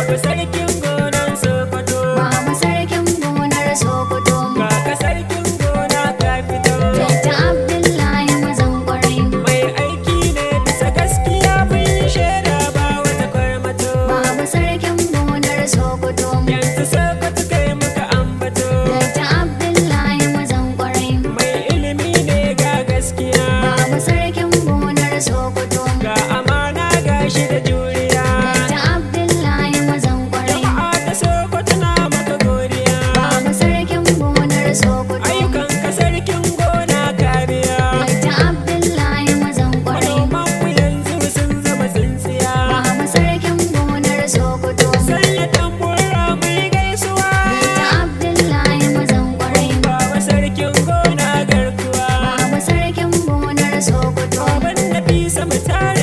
Baba sarkin gonan sokoto. Baba sarkin gonar sokoto. Kaka sarkin gona ka fito. Dakta Abdullahi mazan kwarai. Mai aiki ne bisa gaskiya mun shaida ba wata kwarmato. Baba sarkin gonar sokoto. Yanzu sokoto kai muka ambato. Dakta Abdullahi mazan kwarai. Mai ilimi ne ga gaskiya. Baba sarkin gonar sokoto. Ga amana gashi da juriya. Dakta Abdullahi mazan kwarai. Jama'a ta sokoto na maka godiya. Baba sarkin gonar sokoto. Ayyukan ka sarkin gona ka biya. Dakta Abdullahi mazan kwarai. Manoman mu yanzu sun zama tsintsiya. Baba sarkin gonar sokoto. Sanya tambura mai gaisuwa. Dakta Abdullahi mazan kwarai. Baba sarkin gona garkuwa. Baba sarkin gonar sokoto. Baban Nafisa mu tare